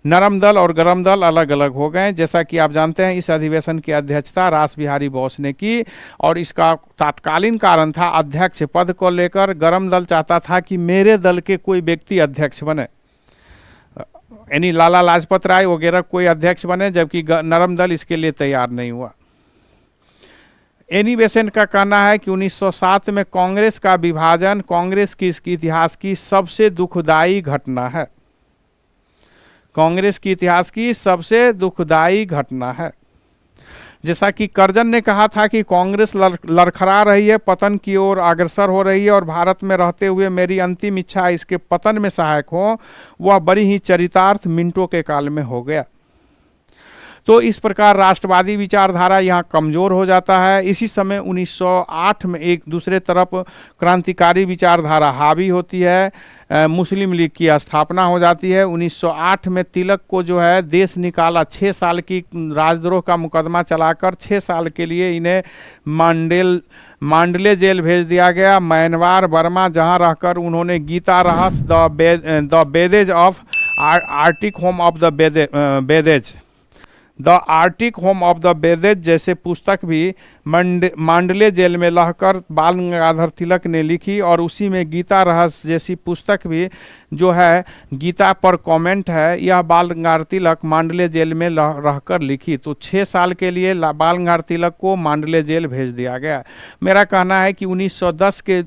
A: नरम दल और गरम दल अलग अलग हो गए। जैसा कि आप जानते हैं, इस अधिवेशन की अध्यक्षता रास बिहारी बोस ने की, और इसका तात्कालीन कारण था अध्यक्ष पद को लेकर। गरम दल चाहता था कि मेरे दल के कोई व्यक्ति अध्यक्ष बने, यानी लाला लाजपत राय वगैरह कोई अध्यक्ष बने, जबकि नरम दल इसके लिए तैयार नहीं हुआ। एनी बेसेंट का कहना है कि 1907 में कांग्रेस का विभाजन कांग्रेस की इसके इतिहास की सबसे दुखदाई घटना है। कांग्रेस की इतिहास की सबसे दुखदाई घटना है, जैसा कि कर्जन ने कहा था कि कांग्रेस लड़खड़ा रही है, पतन की ओर अग्रसर हो रही है और भारत में रहते हुए मेरी अंतिम इच्छा इसके पतन में सहायक हो, वह बड़ी ही चरितार्थ मिनटों के काल में हो गया। तो इस प्रकार राष्ट्रवादी विचारधारा यहाँ कमज़ोर हो जाता है। इसी समय 1908 में एक दूसरे तरफ क्रांतिकारी विचारधारा हावी होती है, मुस्लिम लीग की स्थापना हो जाती है। 1908 में तिलक को जो है देश निकाला, 6 साल की राजद्रोह का मुकदमा चलाकर 6 साल के लिए इन्हें मांडले जेल भेज दिया गया, म्यांमार बर्मा, जहां रहकर उन्होंने Gita Rahasya, the Vedas of Arctic home of the Vedas, the Arctic home of the Vedas जैसे पुस्तक भी मांडले जेल में रहकर बाल गंगाधर तिलक ने लिखी, और उसी में गीता रहस्य जैसी पुस्तक भी जो है गीता पर कमेंट है, यह बाल गंगाधर तिलक मांडले जेल में रहकर लिखी। तो 6 साल के लिए बाल गंगाधर तिलक को मांडले जेल भेज दिया गया। मेरा कहना है कि 1910 के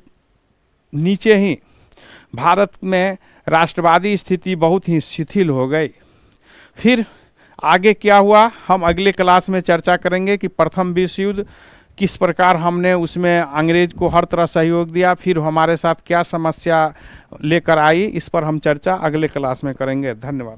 A: नीचे ही भारत में राष्ट्रवादी स्थिति बहुत ही शिथिल हो गई। फिर आगे क्या हुआ हम अगले क्लास में चर्चा करेंगे कि प्रथम विश्व युद्ध किस प्रकार हमने उसमें अंग्रेज को हर तरह सहयोग दिया, फिर हमारे साथ क्या समस्या लेकर आई, इस पर हम चर्चा अगले क्लास में करेंगे। धन्यवाद।